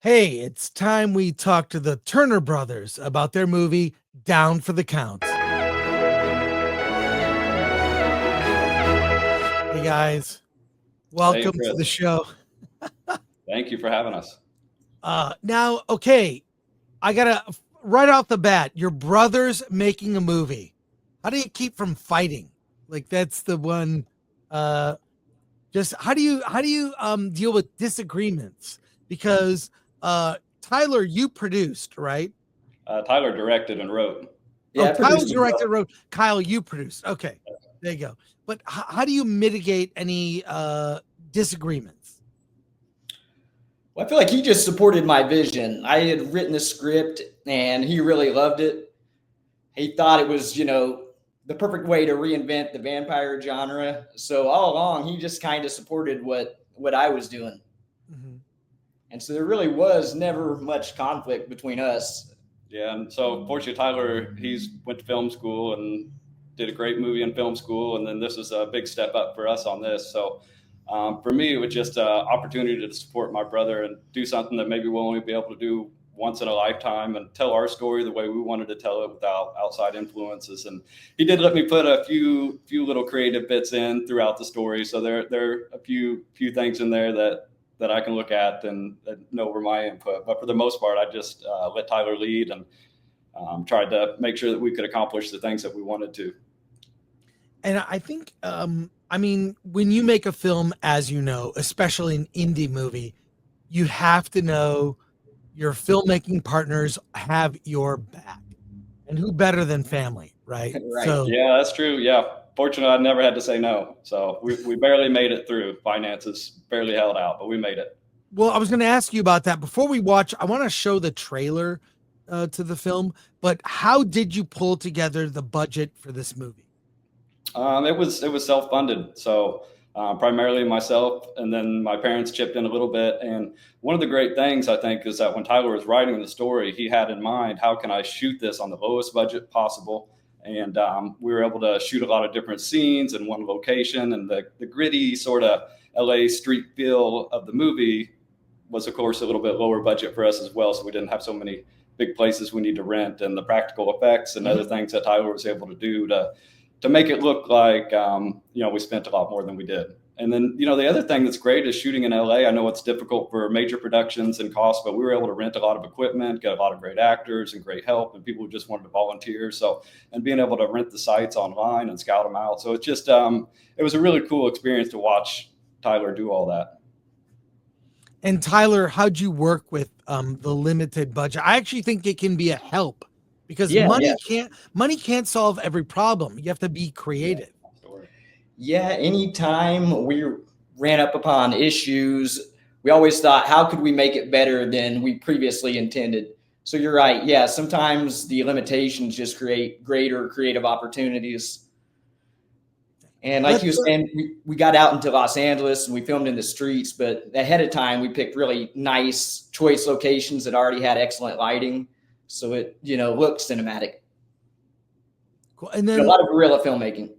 Hey, it's time we talk to the Turner brothers about their movie Down for the Count. Hey guys, Hey, welcome to the Chris. show. Thank you for having us. Now, okay, I gotta right off the bat, your brothers making a movie. How do you keep from fighting? Like that's the one. Uh, just how do you deal with disagreements? Because Tyler, you produced, right? Tyler directed and wrote. Oh, Yeah, I Tyler produced it. directed, wrote. Kyle, you produced. Okay, there you go. But how do you mitigate any disagreements? Well, I feel like he just supported my vision. I had written the script and he really loved it. He thought it was, the perfect way to reinvent the vampire genre. So all along, he just kind of supported what I was doing. Mhm. And so there really was never much conflict between us. Yeah, and so fortunately, Tyler, he's went to film school and did a great movie in film school, and then this is a big step up for us on this. So for me, it was just an opportunity to support my brother and do something that maybe we'll only be able to do once in a lifetime and tell our story the way we wanted to tell it without outside influences. And he did let me put a few little creative bits in throughout the story. So there are a few things in there that I can look at and know were my input. But for the most part, I just let Tyler lead and tried to make sure that we could accomplish the things that we wanted to. And I think, I mean, when you make a film, as you know, especially an indie movie, you have to know your filmmaking partners have your back, and who better than family, right? Right. So, Yeah, that's true. Yeah. Fortunately, I never had to say no. So we barely made it through. Finances barely held out, but we made it. well, I was going to ask you about that before we watch. I want to show the trailer to the film, but how did you pull together the budget for this movie? It was self funded, so primarily myself, and then my parents chipped in a little bit. And one of the great things I think is that when Tyler was writing the story, he had in mind how can I shoot this on the lowest budget possible. And we were able to shoot a lot of different scenes in one location, and the gritty sort of LA street feel of the movie was, of course, a little bit lower budget for us as well. So we didn't have so many big places we need to rent, and the practical effects and other things that Tyler was able to do to make it look like we spent a lot more than we did. And then the other thing that's great is shooting in LA. I know it's difficult for major productions and costs, but we were able to rent a lot of equipment, get a lot of great actors and great help, and people who just wanted to volunteer. So, and being able to rent the sites online and scout them out. So it's just it was a really cool experience to watch Tyler do all that. And Tyler, how'd you work with the limited budget? I actually think it can be a help because Yeah, yeah. money can't solve every problem. You have to be creative. Yeah, anytime we ran up upon issues, we always thought, how could we make it better than we previously intended? So you're right. Yeah, sometimes the limitations just create greater creative opportunities. And like Let's you were saying, we got out into Los Angeles and we filmed in the streets, but ahead of time, we picked really nice choice locations that already had excellent lighting. So it, looked cinematic. cool. And And a then lot of guerrilla filmmaking.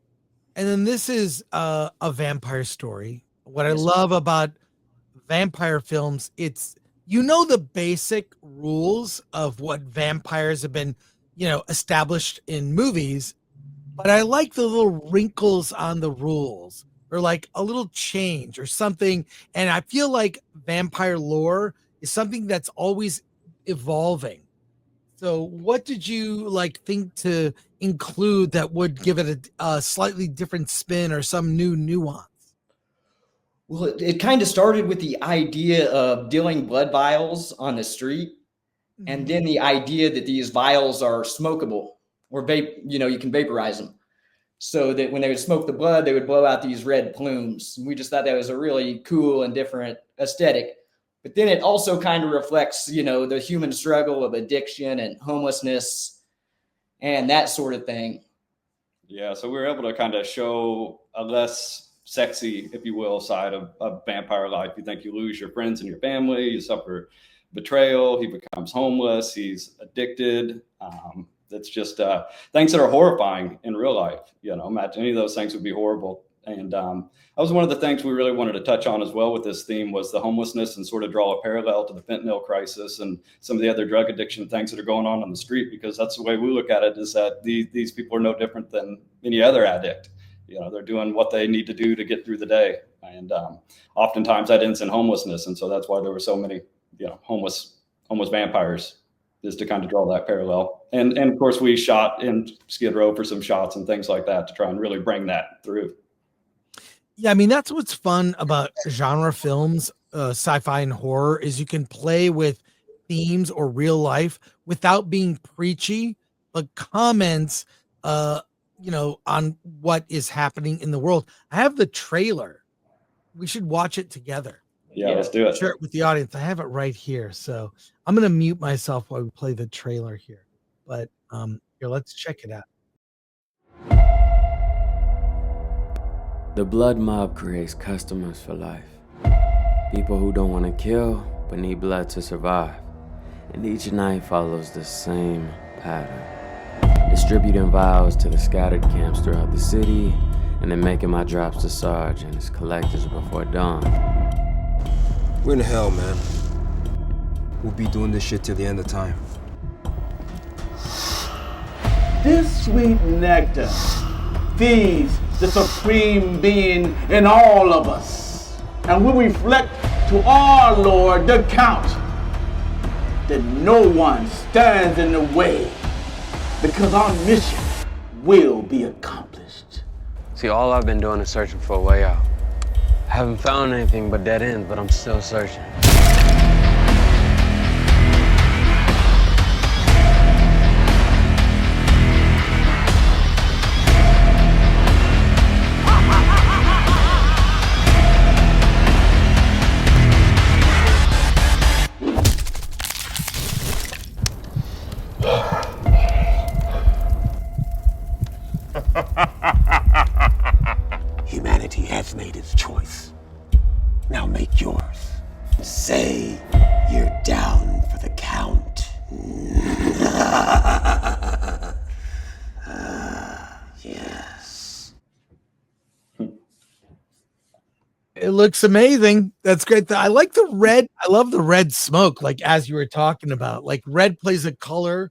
this is a vampire story. What I Yes. love about vampire films, it's the basic rules of what vampires have been, established in movies, but I like the little wrinkles on the rules or like a little change or something. And I feel like vampire lore is something that's always evolving. So, what did you like think to include that would give it a slightly different spin or some new nuance? Well, it kind of started with the idea of dealing blood vials on the street, and Mhm. then the idea that these vials are smokable or you can vaporize them. So that when they would smoke the blood, they would blow out these red plumes. And we just thought that was a really cool and different aesthetic. But then it also kind of reflects, the human struggle of addiction and homelessness and that sort of thing. Yeah, so we were able to kind of show a less sexy, if you will, side of vampire life. You think you lose your friends and your family, you suffer betrayal, he becomes homeless, he's addicted. That's just things that are horrifying in real life. Imagine any of those things would be horrible And that was one of the things we really wanted to touch on as well with this theme, was the homelessness, and sort of draw a parallel to the fentanyl crisis and some of the other drug addiction things that are going on the street, because that's the way we look at it, is that these people are no different than any other addict. You know, they're doing what they need to do to get through the day. And oftentimes that ends in homelessness. And so that's why there were so many, you know, homeless vampires, is to kind of draw that parallel. And of course we shot in Skid Row for some shots and things like that to try and really bring that through. Yeah, I mean, that's what's fun about genre films, sci-fi and horror, is you can play with themes or real life without being preachy, but comments, you know, on what is happening in the world. I have the trailer. We should watch it together. Yeah, let's do it. Share it with the audience. I have it right here. So I'm going to mute myself while we play the trailer here. But here, let's check it out. The blood mob creates customers for life. People who don't want to kill, but need blood to survive. And each night follows the same pattern. Distributing vials to the scattered camps throughout the city, and then making my drops to Sarge and his collectors before dawn. We're in hell, man. We'll be doing this shit till the end of time. This sweet nectar feeds the supreme being in all of us, and we reflect to our Lord the count that no one stands in the way, because our mission will be accomplished. See, all I've been doing is searching for a way out. I haven't found anything but dead ends, but I'm still searching. Humanity has made its choice. Now make yours. Say you're down for the count. Yes. It looks amazing. That's great. I like the red. I love the red smoke, like as you were talking about. Like red plays a color,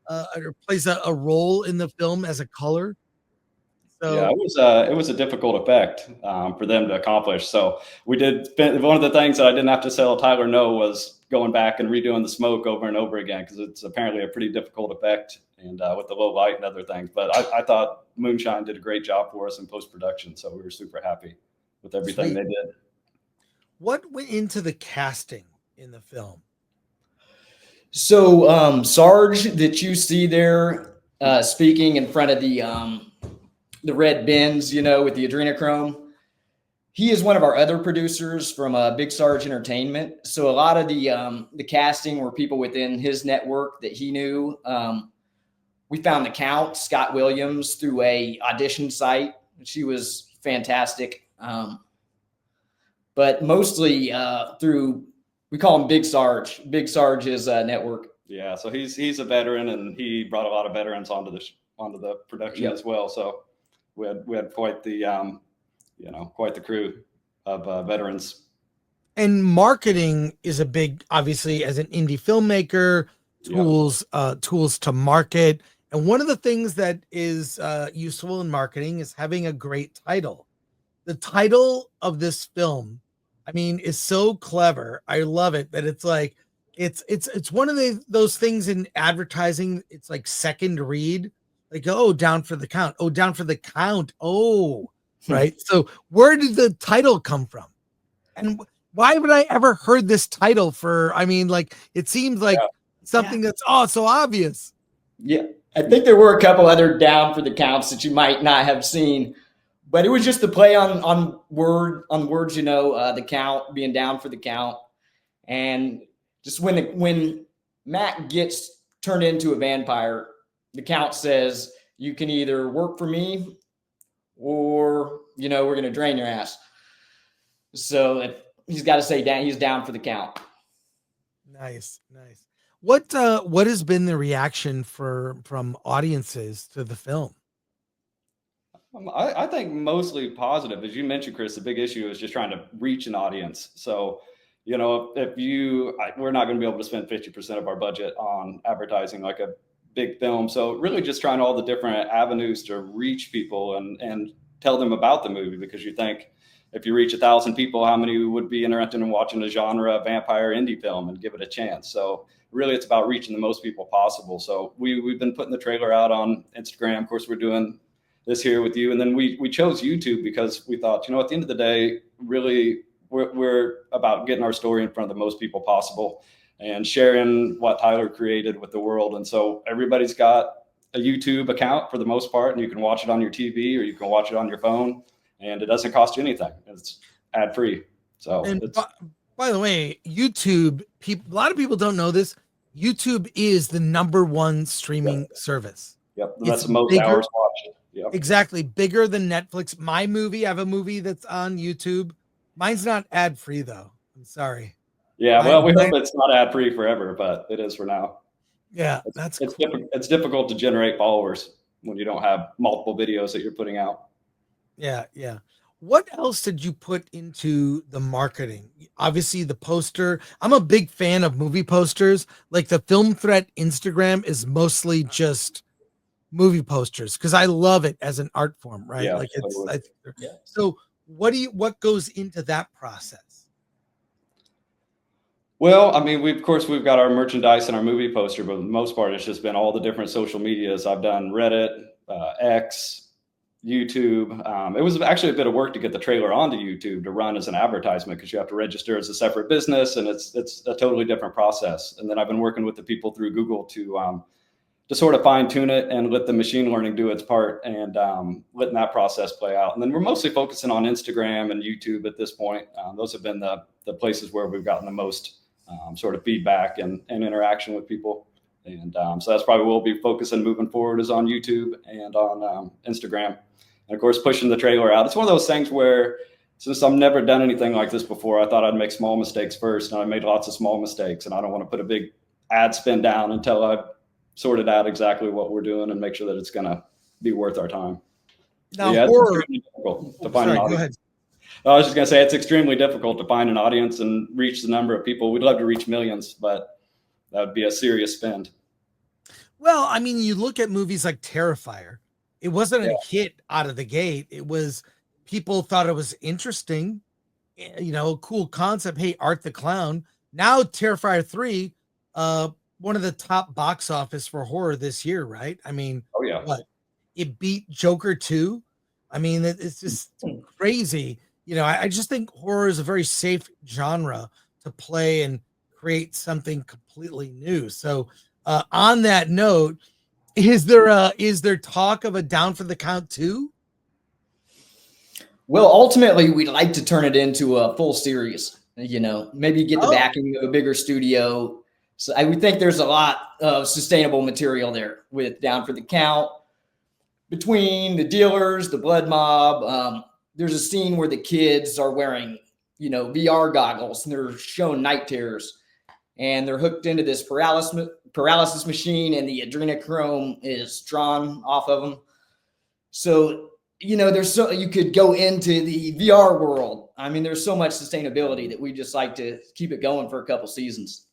or plays a role in the film as a color. So yeah, it was a difficult effect for them to accomplish. So we did one of the things that I didn't have to tell Tyler no was going back and redoing the smoke over and over again, because it's apparently a pretty difficult effect, and with the low light and other things. But I thought Moonshine did a great job for us in post production, so we were super happy with everything they did. what went into the casting in the film? So Sarge that you see there speaking in front of the red bins, you know, with the adrenochrome, he is one of our other producers from Big Sarge Entertainment. So a lot of the casting were people within his network that he knew. We found the Count, Scott Williams, through a audition site. She was fantastic. But mostly through, we call him Big Sarge. Big Sarge's network. Yeah, so he's a veteran, and he brought a lot of veterans onto the production as well. So we had quite the quite the crew of veterans. And marketing is a big, obviously, as an indie filmmaker, tools to market. And one of the things that is useful in marketing is having a great title. The title of this film, I mean, is so clever. I love it. That it's like it's one of those things in advertising. It's like second read, like, oh, down for the count. Oh, down for the count. Oh, right. So where did the title come from? And why would I ever heard this title for? I mean, like, it seems like something that's so obvious. Yeah, I think there were a couple other down for the counts that you might not have seen, but it was just the play on words, you know, the count being down for the count. And just when Mac gets turned into a vampire, the count says, you can either work for me or, you know, we're going to drain your ass. So he's got to say he's down for the count. Nice. What has been the reaction from audiences to the film? I think mostly positive. As you mentioned, Chris, the big issue is just trying to reach an audience. So, if we're not going to be able to spend 50% of our budget on advertising like a big film. So really just trying all the different avenues to reach people and tell them about the movie, because you think if you reach 1,000 people, how many would be interested in watching a genre vampire indie film and give it a chance? So really it's about reaching the most people possible. So we've been putting the trailer out on Instagram. Of course, we're doing this here with you. And then we chose YouTube because we thought, at the end of the day, really we're about getting our story in front of the most people possible and sharing what Tyler created with the world. And so everybody's got a YouTube account for the most part, and you can watch it on your TV or you can watch it on your phone, and it doesn't cost you anything. It's ad free. So and by the way, YouTube, a lot of people don't know this. YouTube is the #1 streaming service. Yep, that's the most hours watched. Yep. Exactly, bigger than Netflix. My movie, I have a movie that's on YouTube. Mine's not ad free though. I'm sorry. Yeah, well, we hope it's not ad free forever, but it is for now. Yeah, it's difficult to generate followers when you don't have multiple videos that you're putting out. Yeah. What else did you put into the marketing? Obviously, the poster. I'm a big fan of movie posters. Like the Film Threat Instagram is mostly just movie posters because I love it as an art form, right? Yeah, like it's. totally. So what goes into that process? Well, I mean, we've got our merchandise and our movie poster, but for the most part, it's just been all the different social medias. I've done Reddit, X, YouTube. It was actually a bit of work to get the trailer onto YouTube to run as an advertisement because you have to register as a separate business, and it's a totally different process. And then I've been working with the people through Google to sort of fine tune it and let the machine learning do its part and letting that process play out. And then we're mostly focusing on Instagram and YouTube at this point. Those have been the places where we've gotten the most sort of feedback and interaction with people. And so that's probably where we'll be focusing moving forward, is on YouTube and on Instagram. And of course, pushing the trailer out. It's one of those things where, since I've never done anything like this before, I thought I'd make small mistakes first, and I made lots of small mistakes, and I don't want to put a big ad spend down until I've sorted out exactly what we're doing and make sure that it's going to be worth our time. Now, yeah, horror. It's difficult to find an audience. I was just going to say, it's extremely difficult to find an audience and reach the number of people. We'd love to reach millions, but that would be a serious spend. Well, I mean, you look at movies like Terrifier. It wasn't a hit out of the gate. It was, people thought it was interesting, cool concept. Hey, Art the Clown. Now Terrifier 3, one of the top box office for horror this year, right? I mean, what? It beat Joker 2. I mean, it's just crazy. I just think horror is a very safe genre to play and create something completely new. So on that note, is there talk of a Down for the Count 2? Well, ultimately, we'd like to turn it into a full series, maybe get the backing of a bigger studio. So I would think there's a lot of sustainable material there with Down for the Count. Between the dealers, the blood mob, there's a scene where the kids are wearing, VR goggles, and they're shown night terrors, and they're hooked into this paralysis machine, and the adrenochrome is drawn off of them. So, you could go into the VR world. I mean, there's so much sustainability that we just like to keep it going for a couple seasons.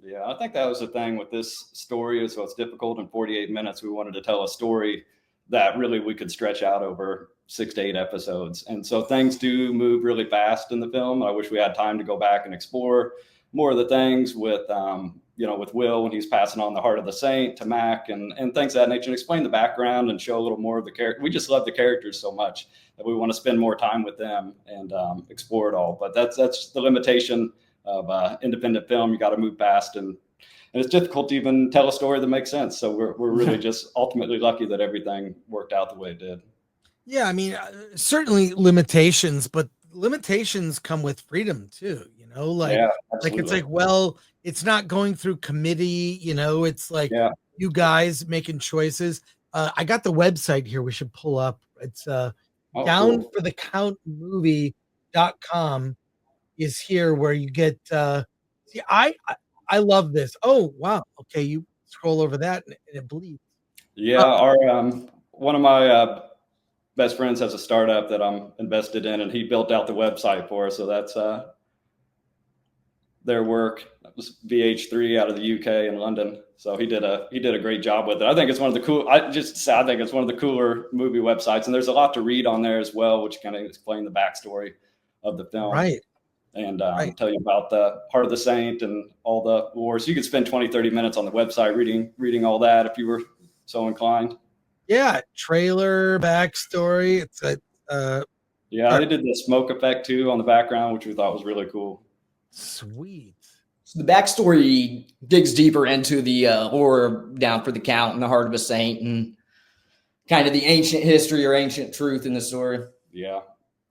Yeah, I think that was the thing with this story, is what's difficult. In 48 minutes, we wanted to tell a story that really we could stretch out over 6 to 8 episodes. And so things do move really fast in the film. I wish we had time to go back and explore more of the things with, with Will when he's passing on the heart of the saint to Mac and things of that nature, and explain the background and show a little more of the character. We just love the characters so much that we want to spend more time with them and explore it all. But that's the limitation of independent film. You got to move fast, and it's difficult to even tell a story that makes sense. So we're really just ultimately lucky that everything worked out the way it did. Yeah, I mean, certainly limitations, but limitations come with freedom too. It's like, well, it's not going through committee. It's like you guys making choices. I got the website here. We should pull up. It's downforthecountmovie.com is here, where you get. See, I love this. Oh, wow. Okay. You scroll over that and it bleeds. Yeah. Our, one of my best friends has a startup that I'm invested in, and he built out the website for us. So that's their work. That was VH3 out of the UK in London. So he did a great job with it. I think it's one of the cool. I think it's one of the cooler movie websites, and there's a lot to read on there as well, which kind of explain the backstory of the film, Right. And Right. tell you about the Heart of the Saint and all the wars. You could spend 20-30 minutes on the website reading all that if you were so inclined. Yeah, trailer backstory. It's a Yeah, they did the smoke effect too on the background, which we thought was really cool. sweet. So the backstory digs deeper into the lore Down for the Count and the Heart of a Saint and kind of the ancient history or ancient truth in the story. Yeah,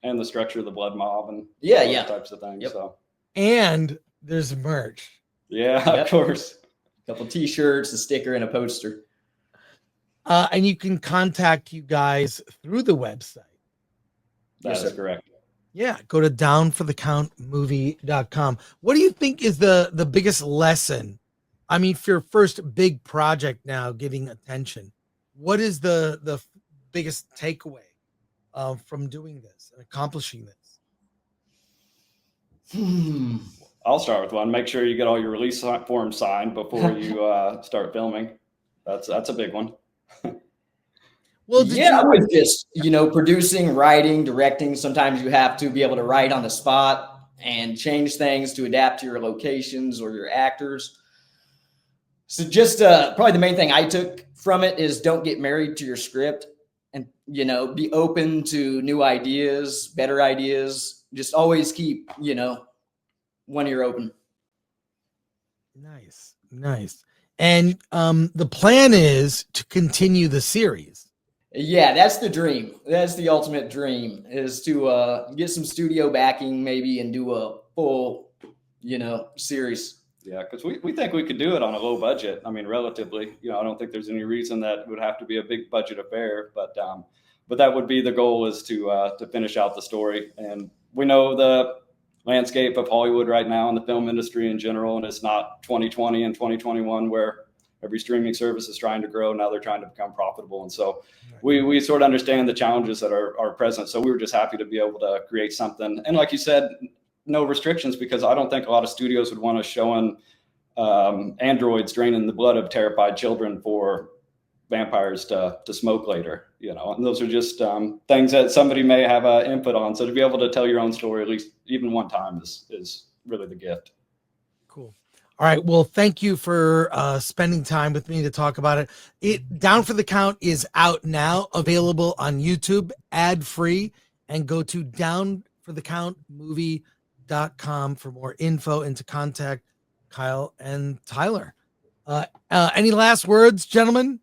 and the structure of the blood mob and Yeah, those yeah. types of things. Yep. So And there's merch. yeah, Yep. of course. A couple T-shirts, a sticker, and a poster. And you can contact you guys through the website. That Yes, is sir. correct. Yeah, go to downforthecountmovie.com. What do you think is the biggest lesson? I mean, for your first big project now getting attention, what is the biggest takeaway from doing this and accomplishing this? I'll start with one. Make sure you get all your release forms signed before you start filming. That's a big one. Well, Yeah, with just, producing, writing, directing, sometimes you have to be able to write on the spot and change things to adapt to your locations or your actors. So just probably the main thing I took from it is don't get married to your script and, be open to new ideas, better ideas. Just always keep, one ear open. Nice. And the plan is to continue the series. Yeah, that's the dream. That's the ultimate dream, is to get some studio backing maybe and do a full, series. Yeah, because we think we could do it on a low budget. I mean, relatively, I don't think there's any reason that it would have to be a big budget affair. But that would be the goal, is to finish out the story. And we know the landscape of Hollywood right now and the film industry in general, and it's not 2020 and 2021 where every streaming service is trying to grow. Now they're trying to become profitable. And so we sort of understand the challenges that are present. So we were just happy to be able to create something. And like you said, no restrictions, because I don't think a lot of studios would want to show androids draining the blood of terrified children for vampires to smoke later, and those are just things that somebody may have input on. So to be able to tell your own story, at least even one time, is really the gift. Cool. All right. Well, thank you for spending time with me to talk about it. Down for the Count is out now, available on YouTube, ad-free, and go to downforthecountmovie.com for more info and to contact Kyle and Tyler. Any last words, gentlemen?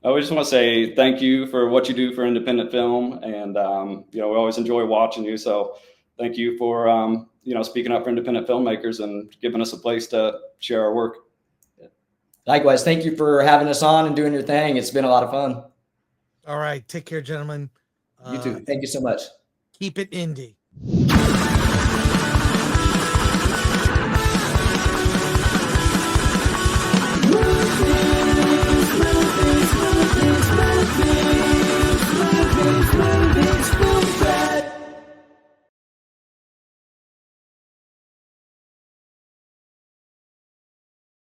I just want to say thank you for what you do for independent film, and we always enjoy watching you. So thank you for speaking up for independent filmmakers and giving us a place to share our work. Likewise, thank you for having us on and doing your thing. It's been a lot of fun. All right. Take care, gentlemen. You too. Thank you so much. Keep it indie. Movie.